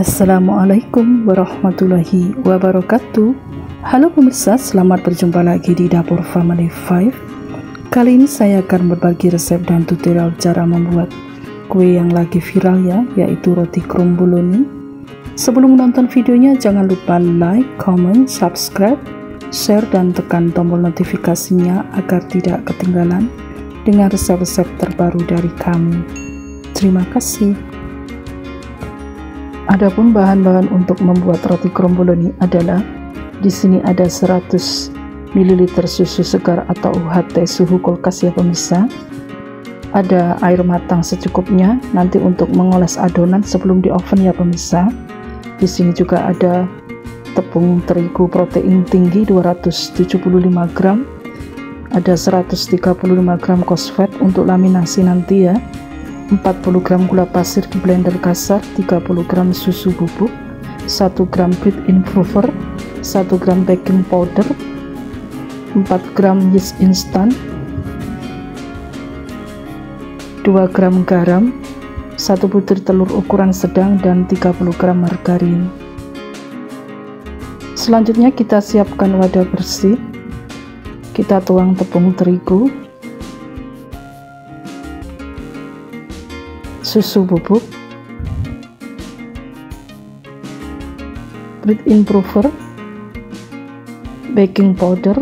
Assalamualaikum warahmatullahi wabarakatuh. Halo pemirsa, selamat berjumpa lagi di Dapur Family 5. Kali ini saya akan berbagi resep dan tutorial cara membuat kue yang lagi viral ya, yaitu roti kromboloni. Sebelum menonton videonya, jangan lupa like, comment, subscribe, share, dan tekan tombol notifikasinya agar tidak ketinggalan dengan resep-resep terbaru dari kami. Terima kasih. Adapun bahan-bahan untuk membuat roti kromboloni adalah di sini ada 100 ml susu segar atau UHT suhu kulkas ya pemirsa. Ada air matang secukupnya nanti untuk mengoles adonan sebelum di oven ya pemirsa. Di sini juga ada tepung terigu protein tinggi 275 gram. Ada 135 gram kosfet untuk laminasi nanti ya. 40 gram gula pasir di blender kasar, 30 gram susu bubuk, 1 gram bread improver, 1 gram baking powder, 4 gram yeast instan, 2 gram garam, 1 butir telur ukuran sedang, dan 30 gram margarin. Selanjutnya kita siapkan wadah bersih. Kita tuang tepung terigu, susu bubuk, bread improver, baking powder,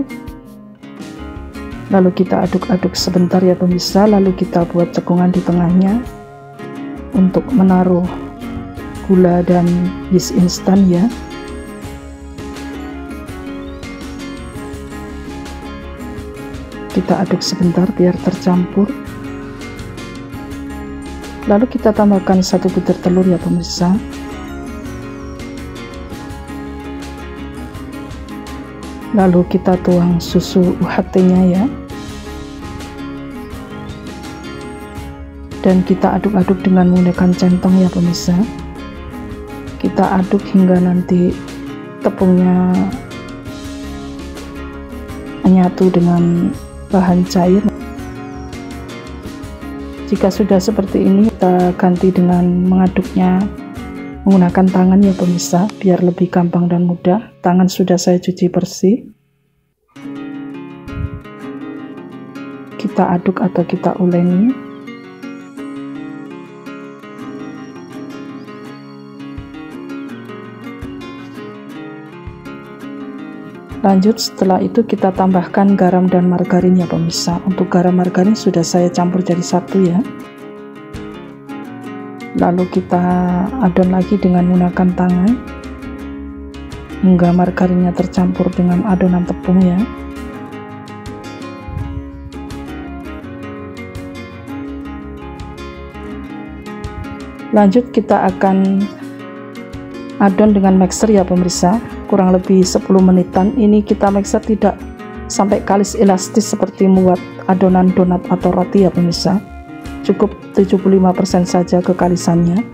lalu kita aduk-aduk sebentar ya pemirsa. Lalu kita buat cekungan di tengahnya untuk menaruh gula dan yeast instan ya. Kita aduk sebentar biar tercampur. Lalu kita tambahkan 1 butir telur ya pemirsa. Lalu kita tuang susu UHT-nya ya. Dan kita aduk-aduk dengan menggunakan centong ya pemirsa. Kita aduk hingga nanti tepungnya menyatu dengan bahan cair. Jika sudah seperti ini, kita ganti dengan mengaduknya menggunakan tangan ya pemirsa, biar lebih gampang dan mudah. Tangan sudah saya cuci bersih. Kita aduk atau kita uleni. Lanjut, setelah itu kita tambahkan garam dan margarin ya pemirsa. Untuk garam margarin sudah saya campur jadi satu ya. Lalu kita adon lagi dengan menggunakan tangan hingga margarinnya tercampur dengan adonan tepung ya. Lanjut kita akan adon dengan mixer ya pemirsa, kurang lebih 10 menitan. Ini kita mixer tidak sampai kalis elastis seperti membuat adonan donat atau roti ya pemirsa. Cukup 75% saja kekalisannya.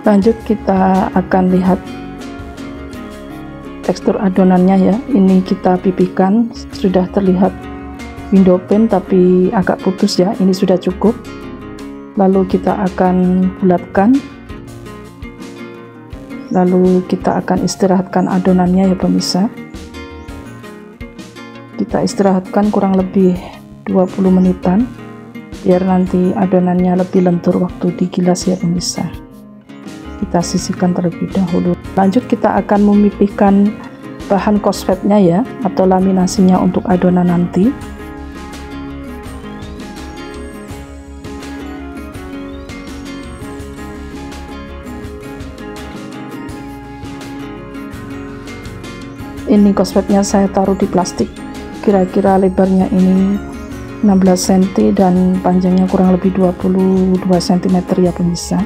Lanjut kita akan lihat tekstur adonannya ya. Ini kita pipihkan, sudah terlihat window pane tapi agak putus ya. Ini sudah cukup. Lalu kita akan bulatkan, lalu kita akan istirahatkan adonannya ya pemirsa. Kita istirahatkan kurang lebih 20 menitan biar nanti adonannya lebih lentur waktu digilas ya pemirsa. Kita sisihkan terlebih dahulu. Lanjut kita akan memipihkan bahan kosfetnya ya, atau laminasinya untuk adonan nanti. Ini kosfetnya saya taruh di plastik, kira-kira lebarnya ini 16 cm dan panjangnya kurang lebih 22 cm ya pemirsa.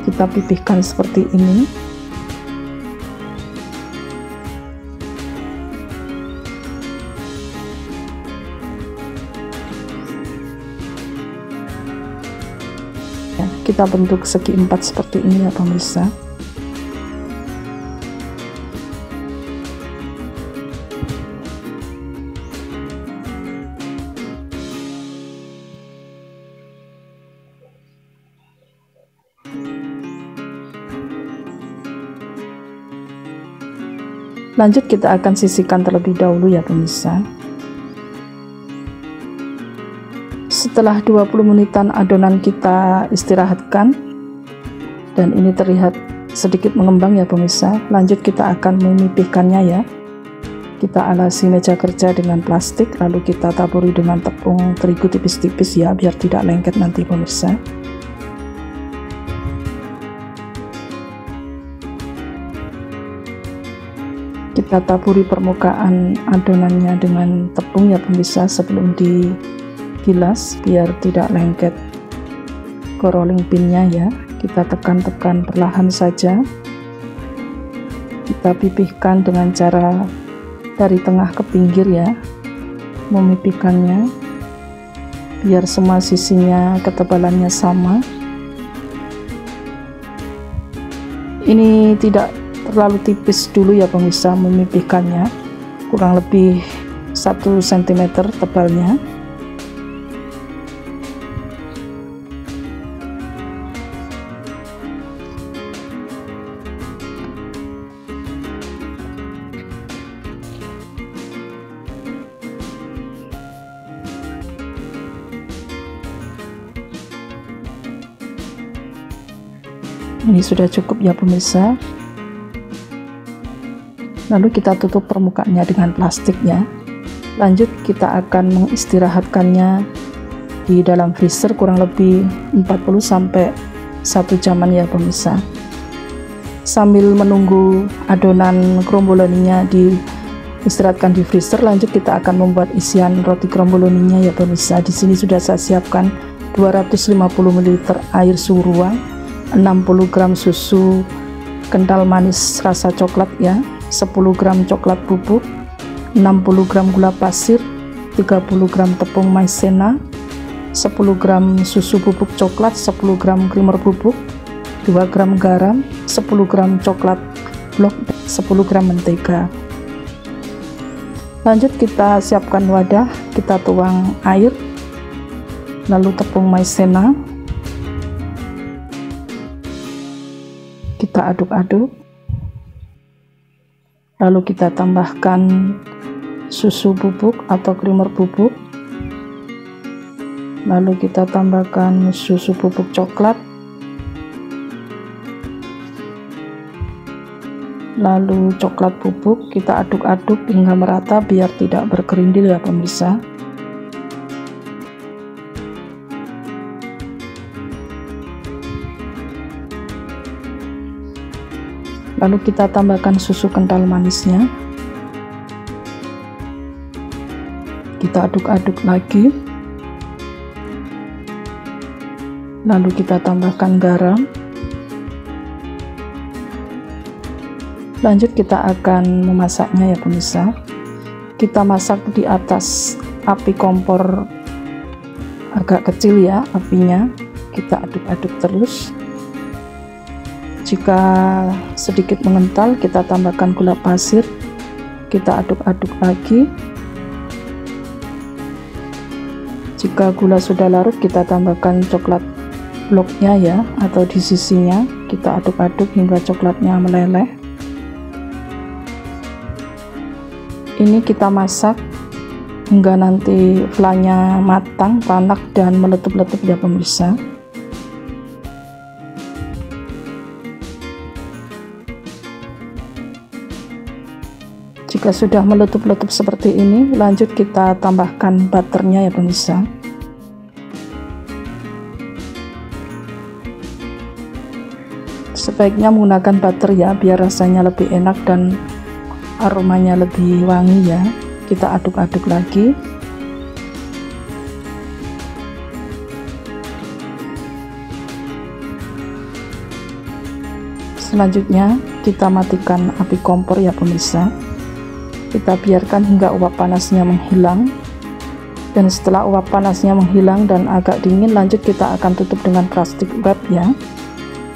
Kita pipihkan seperti ini. Ya, kita bentuk segi 4 seperti ini ya pemirsa. Lanjut kita akan sisihkan terlebih dahulu ya pemirsa. Setelah 20 menitan adonan kita istirahatkan dan ini terlihat sedikit mengembang ya pemirsa. Lanjut kita akan memipihkannya ya. Kita alasi meja kerja dengan plastik, lalu kita taburi dengan tepung terigu tipis-tipis ya, biar tidak lengket nanti pemirsa. Kita taburi permukaan adonannya dengan tepung ya pemirsa sebelum digilas biar tidak lengket ke rolling pinnya ya. Kita tekan-tekan perlahan saja. Kita pipihkan dengan cara dari tengah ke pinggir ya, memipihkannya biar semua sisinya ketebalannya sama. Ini tidak terlalu tipis dulu ya pemirsa, memipihkannya kurang lebih 1 cm tebalnya. Ini sudah cukup ya pemirsa. Lalu kita tutup permukaannya dengan plastik ya. Lanjut kita akan mengistirahatkannya di dalam freezer kurang lebih 40 sampai 1 jaman ya pemirsa. Sambil menunggu adonan kromboloninya diistirahatkan di freezer, lanjut kita akan membuat isian roti kromboloninya ya pemirsa. Di sini sudah saya siapkan 250 ml air suhu ruang, 60 gram susu kental manis rasa coklat ya, 10 gram coklat bubuk, 60 gram gula pasir, 30 gram tepung maizena, 10 gram susu bubuk coklat, 10 gram creamer bubuk, 2 gram garam, 10 gram coklat blok, 10 gram mentega. Lanjut kita siapkan wadah, kita tuang air, lalu tepung maizena, kita aduk-aduk, lalu kita tambahkan susu bubuk atau creamer bubuk, lalu kita tambahkan susu bubuk coklat, lalu coklat bubuk, kita aduk-aduk hingga merata biar tidak berkerindil ya pemirsa. Lalu kita tambahkan susu kental manisnya, kita aduk-aduk lagi, lalu kita tambahkan garam. Lanjut kita akan memasaknya ya pemirsa. Kita masak di atas api kompor agak kecil ya apinya, kita aduk-aduk terus. Jika sedikit mengental, kita tambahkan gula pasir, kita aduk-aduk lagi. Jika gula sudah larut, kita tambahkan coklat bloknya ya, atau di sisinya, kita aduk-aduk hingga coklatnya meleleh. Ini kita masak hingga nanti flanya matang, tanak dan meletup-letup ya pemirsa. Jika sudah meletup-letup seperti ini, lanjut kita tambahkan butternya ya pemirsa. Sebaiknya menggunakan butter ya, biar rasanya lebih enak dan aromanya lebih wangi ya. Kita aduk-aduk lagi. Selanjutnya kita matikan api kompor ya pemirsa. Kita biarkan hingga uap panasnya menghilang, dan setelah uap panasnya menghilang dan agak dingin, lanjut kita akan tutup dengan plastik wrap ya,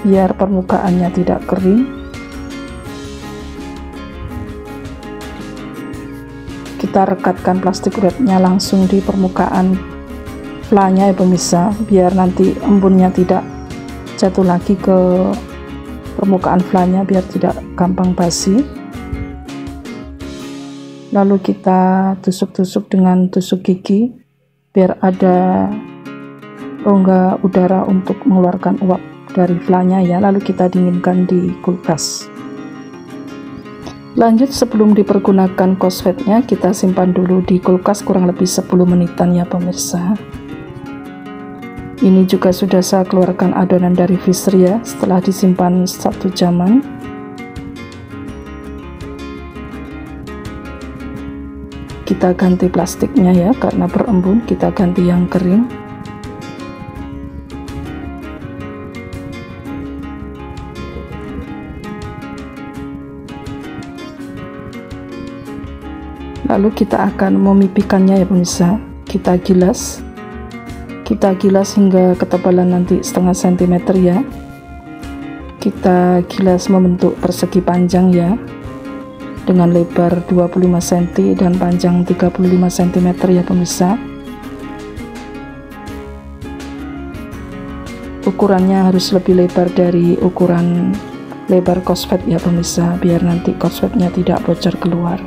biar permukaannya tidak kering. Kita rekatkan plastik wrapnya langsung di permukaan flanya ya pemirsa, biar nanti embunnya tidak jatuh lagi ke permukaan flanya, biar tidak gampang basi. Lalu kita tusuk-tusuk dengan tusuk gigi biar ada rongga udara untuk mengeluarkan uap dari flanya ya. Lalu kita dinginkan di kulkas. Lanjut, sebelum dipergunakan KOSFET-nya, kita simpan dulu di kulkas kurang lebih 10 menitan ya pemirsa. Ini juga sudah saya keluarkan adonan dari freezer ya, setelah disimpan 1 jaman. Kita ganti plastiknya ya, karena berembun, kita ganti yang kering. Lalu kita akan memipikannya ya pemirsa. Kita gilas hingga ketebalan nanti setengah sentimeter ya. Kita gilas membentuk persegi panjang ya, dengan lebar 25 cm dan panjang 35 cm ya pemirsa. Ukurannya harus lebih lebar dari ukuran lebar KOSFET ya pemirsa, biar nanti KOSFET-nya tidak bocor keluar.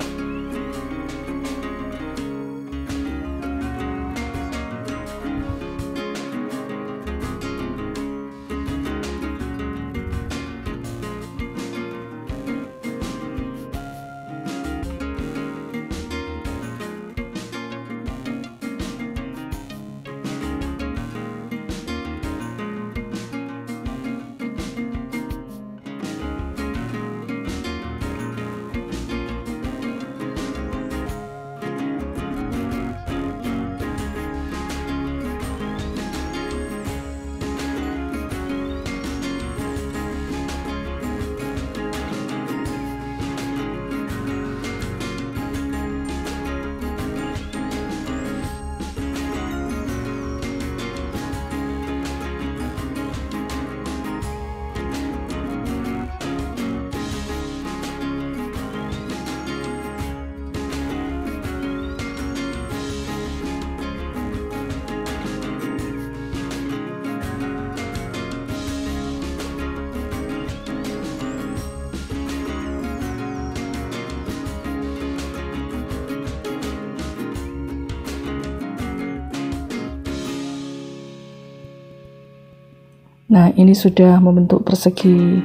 Nah, ini sudah membentuk persegi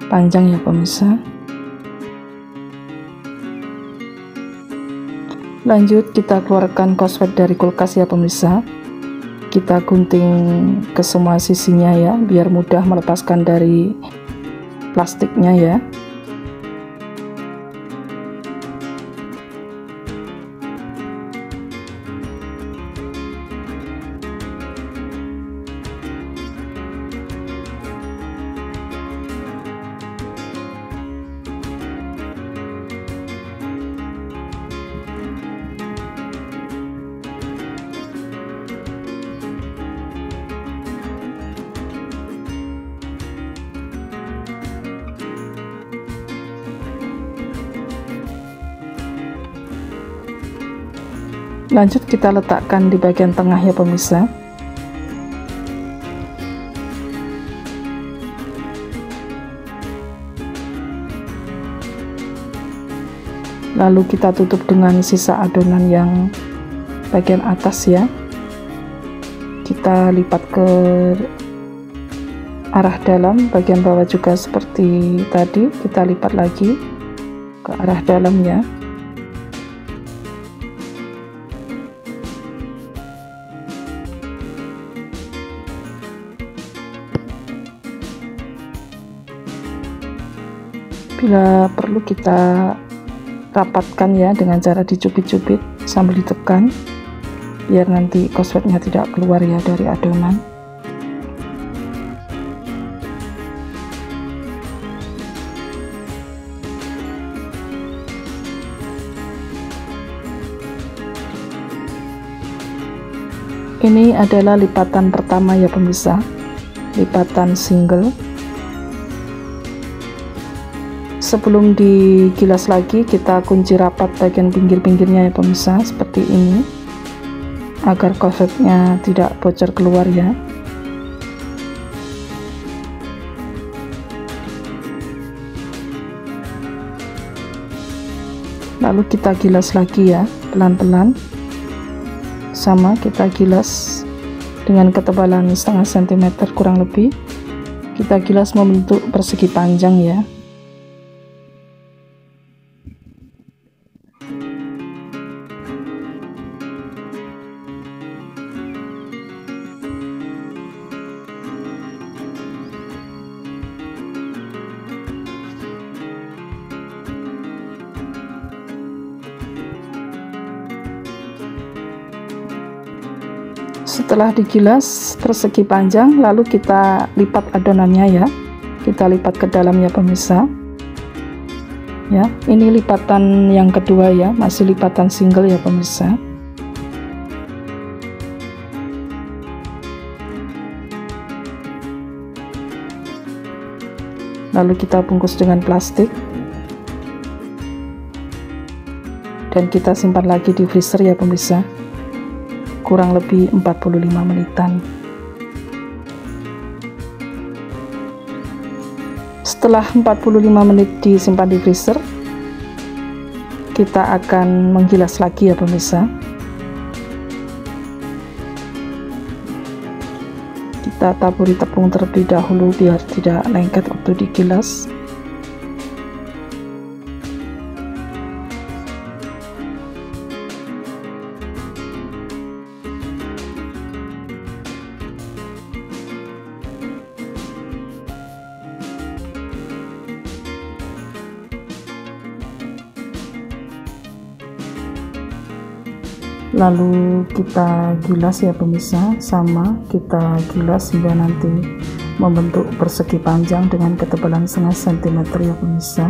panjang ya pemirsa. Lanjut, kita keluarkan KOSFET dari kulkas ya pemirsa. Kita gunting ke semua sisinya ya, biar mudah melepaskan dari plastiknya ya. Lanjut, kita letakkan di bagian tengah ya pemirsa. Lalu kita tutup dengan sisa adonan yang bagian atas ya. Kita lipat ke arah dalam, bagian bawah juga seperti tadi, kita lipat lagi ke arah dalam ya. Bila perlu kita rapatkan ya dengan cara dicubit-cubit sambil ditekan, biar nanti KOSFET-nya tidak keluar ya dari adonan. Ini adalah lipatan pertama ya pemirsa, lipatan single. Sebelum digilas lagi, kita kunci rapat bagian pinggir-pinggirnya ya pemirsa, seperti ini, agar KOSFET-nya tidak bocor keluar ya. Lalu kita gilas lagi ya, pelan-pelan. Sama, kita gilas dengan ketebalan setengah sentimeter kurang lebih. Kita gilas membentuk persegi panjang ya. Setelah digilas persegi panjang, lalu kita lipat adonannya ya. Kita lipat ke dalam ya pemirsa. Ya, ini lipatan yang kedua ya, masih lipatan single ya pemirsa. Lalu kita bungkus dengan plastik. Dan kita simpan lagi di freezer ya pemirsa. Kurang lebih 45 menitan. Setelah 45 menit disimpan di freezer, kita akan menggilas lagi ya pemirsa. Kita taburi tepung terlebih dahulu biar tidak lengket waktu digilas. Lalu kita gilas ya pemirsa, sama kita gilas hingga nanti membentuk persegi panjang dengan ketebalan setengah sentimeter ya pemirsa.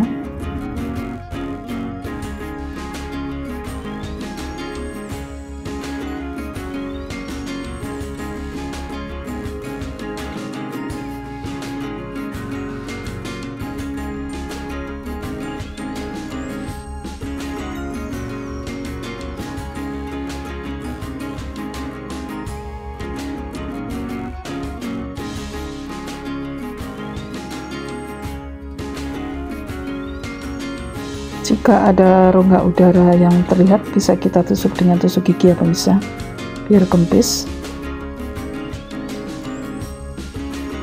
Jika ada rongga udara yang terlihat, bisa kita tusuk dengan tusuk gigi ya pemirsa, biar kempis.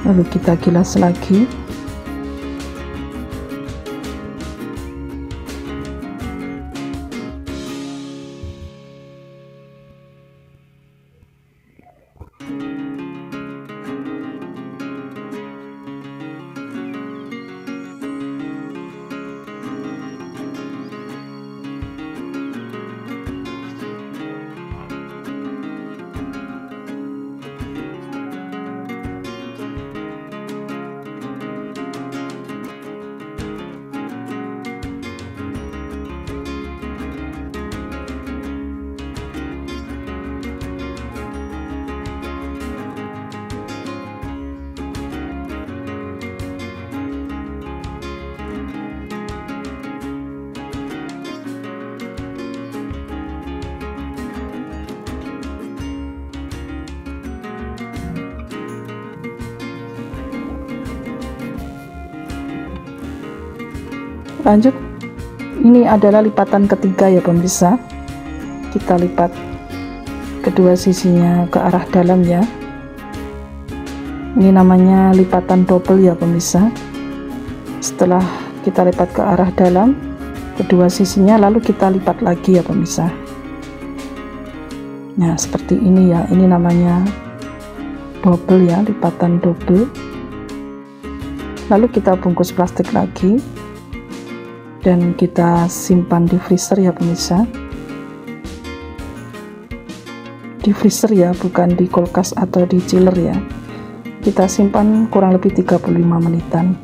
Lalu kita gilas lagi. Lanjut, ini adalah lipatan ketiga ya pemirsa. Kita lipat kedua sisinya ke arah dalam ya. Ini namanya lipatan double ya pemirsa. Setelah kita lipat ke arah dalam kedua sisinya, lalu kita lipat lagi ya pemirsa. Nah seperti ini ya, ini namanya double ya, lipatan double. Lalu kita bungkus plastik lagi dan kita simpan di freezer ya pemirsa. Di freezer ya, bukan di kulkas atau di chiller ya. Kita simpan kurang lebih 35 menitan.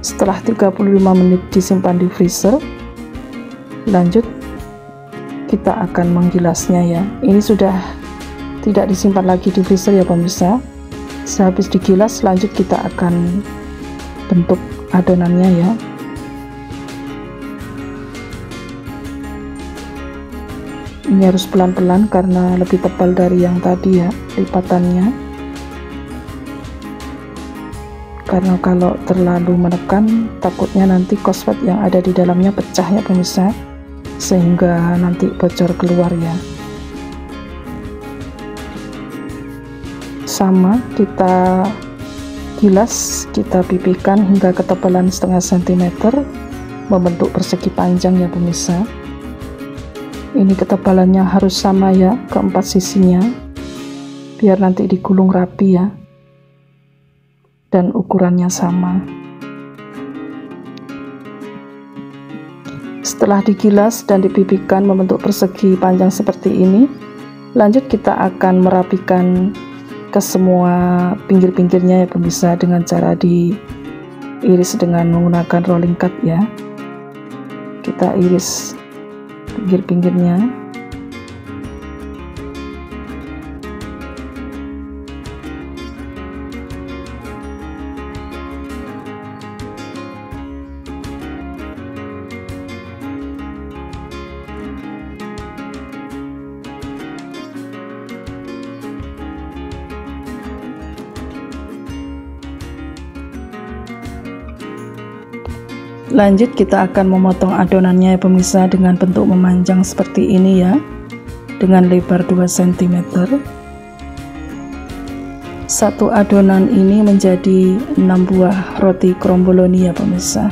Setelah 35 menit disimpan di freezer, lanjut kita akan menggilasnya ya. Ini sudah tidak disimpan lagi di freezer ya pemirsa. Sehabis digilas, lanjut kita akan bentuk adonannya ya. Ini harus pelan-pelan karena lebih tebal dari yang tadi ya lipatannya. karena kalau terlalu menekan takutnya nanti kosfat yang ada di dalamnya pecah ya pemirsa, sehingga nanti bocor keluar ya. Sama, kita gilas, kita pipihkan hingga ketebalan setengah sentimeter, membentuk persegi panjang ya pemirsa. Ini ketebalannya harus sama ya, keempat sisinya, biar nanti digulung rapi ya, dan ukurannya sama. Setelah digilas dan dipipihkan membentuk persegi panjang seperti ini, lanjut kita akan merapikan ke semua pinggir-pinggirnya ya pemirsa, dengan cara diiris dengan menggunakan rolling cut ya. Kita iris pinggir-pinggirnya. Lanjut kita akan memotong adonannya ya pemirsa, dengan bentuk memanjang seperti ini ya, dengan lebar 2 cm. Satu adonan ini menjadi 6 buah roti kromboloni ya pemirsa.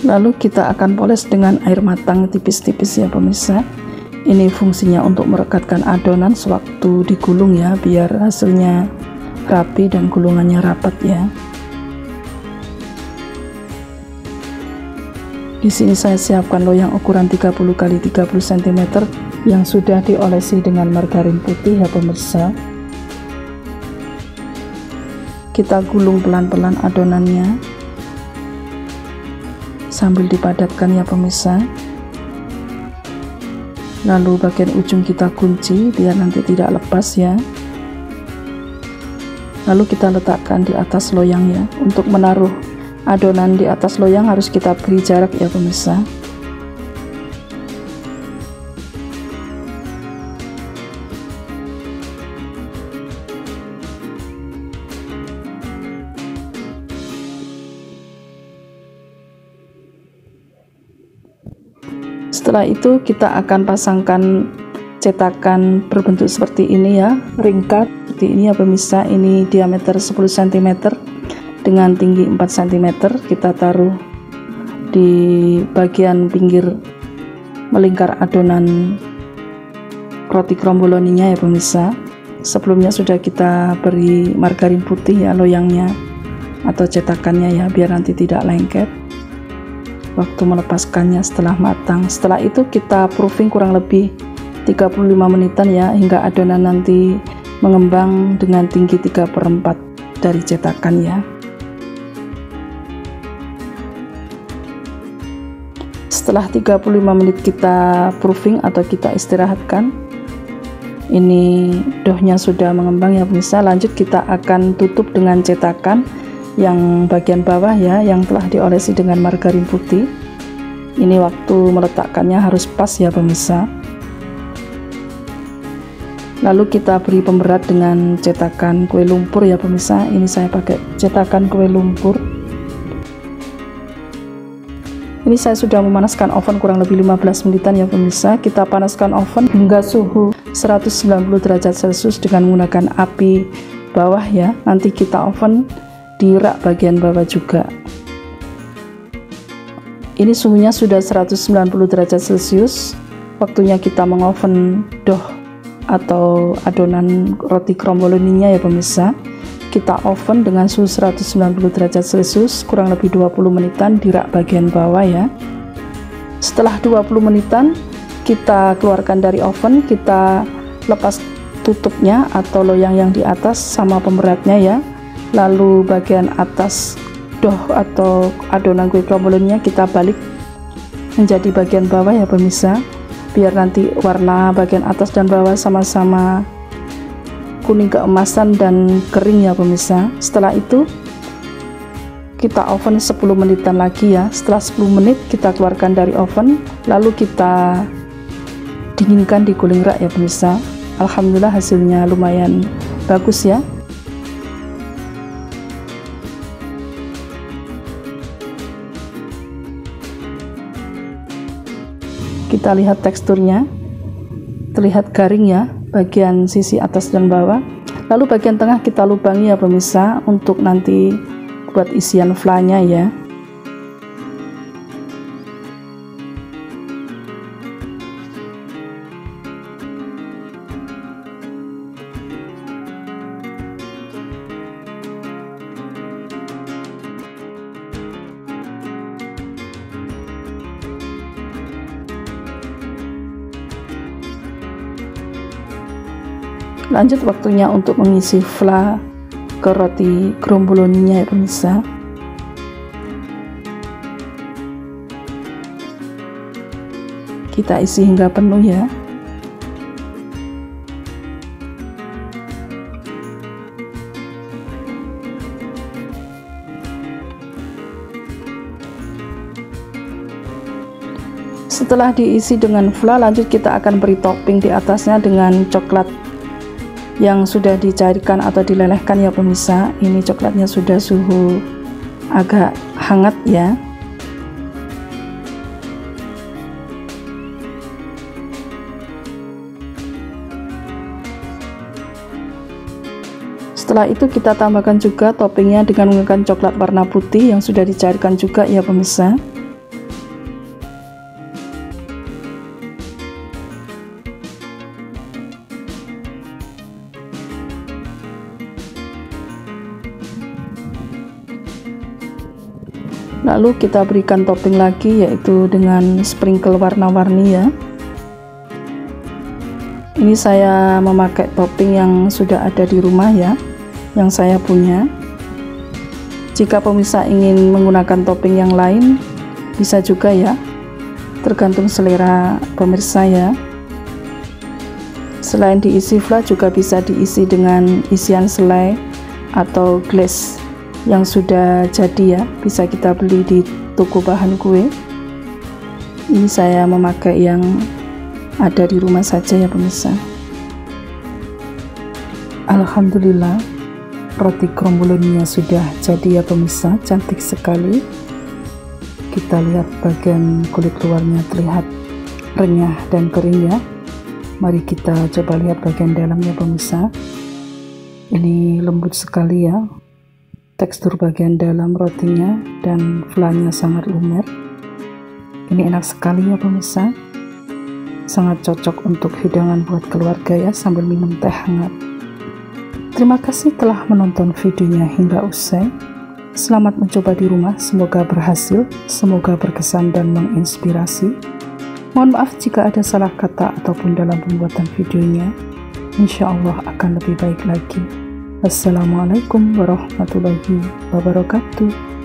Lalu kita akan poles dengan air matang tipis-tipis ya pemirsa. Ini fungsinya untuk merekatkan adonan sewaktu digulung ya, biar hasilnya rapi dan gulungannya rapat ya. Di sini saya siapkan loyang ukuran 30 x 30 cm yang sudah diolesi dengan margarin putih ya pemirsa. Kita gulung pelan-pelan adonannya sambil dipadatkan ya pemirsa. Lalu bagian ujung kita kunci biar nanti tidak lepas ya. Lalu kita letakkan di atas loyang ya. Untuk menaruh adonan di atas loyang harus kita beri jarak ya pemirsa. Setelah itu kita akan pasangkan cetakan berbentuk seperti ini ya, ringkat seperti ini ya pemirsa. Ini diameter 10 cm dengan tinggi 4 cm. Kita taruh di bagian pinggir melingkar adonan roti kromboloninya ya pemirsa. Sebelumnya sudah kita beri margarin putih ya loyangnya atau cetakannya ya, biar nanti tidak lengket waktu melepaskannya setelah matang. Setelah itu kita proofing kurang lebih 35 menitan ya, hingga adonan nanti mengembang dengan tinggi 3/4 dari cetakan ya. Setelah 35 menit kita proofing atau kita istirahatkan, ini doughnya sudah mengembang ya pemirsa. Lanjut kita akan tutup dengan cetakan yang bagian bawah ya, yang telah diolesi dengan margarin putih. Ini waktu meletakkannya harus pas ya pemirsa. Lalu kita beri pemberat dengan cetakan kue lumpur ya pemirsa. Ini saya pakai cetakan kue lumpur. Ini saya sudah memanaskan oven kurang lebih 15 menitan ya pemirsa. Kita panaskan oven hingga suhu 190 derajat Celcius dengan menggunakan api bawah ya. Nanti kita oven di rak bagian bawah juga. Ini suhunya sudah 190 derajat Celcius. Waktunya kita mengoven dough atau adonan roti kromboloninya ya pemirsa. Kita oven dengan suhu 190 derajat Celcius kurang lebih 20 menitan di rak bagian bawah ya. Setelah 20 menitan kita keluarkan dari oven, kita lepas tutupnya atau loyang yang di atas sama pemberatnya ya. lalu bagian atas dough atau adonan kue krombolonnya kita balik menjadi bagian bawah ya pemirsa, biar nanti warna bagian atas dan bawah sama-sama kuning keemasan dan kering ya pemirsa. Setelah itu kita oven 10 menitan lagi ya. Setelah 10 menit kita keluarkan dari oven, lalu kita dinginkan di cooling rack ya pemirsa. Alhamdulillah hasilnya lumayan bagus ya. Kita lihat teksturnya, terlihat garing ya bagian sisi atas dan bawah. Lalu bagian tengah kita lubangi ya pemirsa untuk nanti buat isian flanya ya. Lanjut waktunya untuk mengisi fla ke roti kromboloninya ya pemirsa. Kita isi hingga penuh ya. Setelah diisi dengan fla, lanjut kita akan beri topping di atasnya dengan coklat yang sudah dicairkan atau dilelehkan ya pemirsa. Ini coklatnya sudah suhu agak hangat ya. Setelah itu kita tambahkan juga toppingnya dengan menggunakan coklat warna putih yang sudah dicairkan juga ya pemirsa. Lalu kita berikan topping lagi yaitu dengan sprinkle warna-warni ya. Ini saya memakai topping yang sudah ada di rumah ya, yang saya punya. Jika pemirsa ingin menggunakan topping yang lain bisa juga ya, tergantung selera pemirsa ya. Selain diisi fla juga bisa diisi dengan isian selai atau glaze yang sudah jadi ya, bisa kita beli di toko bahan kue. Ini saya memakai yang ada di rumah saja ya pemirsa. Alhamdulillah roti kromboloninya sudah jadi ya pemirsa, cantik sekali. Kita lihat bagian kulit luarnya terlihat renyah dan kering ya. Mari kita coba lihat bagian dalamnya pemirsa. Ini lembut sekali ya tekstur bagian dalam rotinya, dan flanya sangat lumer. Ini enak sekali ya pemirsa, sangat cocok untuk hidangan buat keluarga ya sambil minum teh hangat. Terima kasih telah menonton videonya hingga usai. Selamat mencoba di rumah, semoga berhasil, semoga berkesan dan menginspirasi. Mohon maaf jika ada salah kata ataupun dalam pembuatan videonya. Insya Allah akan lebih baik lagi. Wassalamualaikum warahmatullahi wabarakatuh.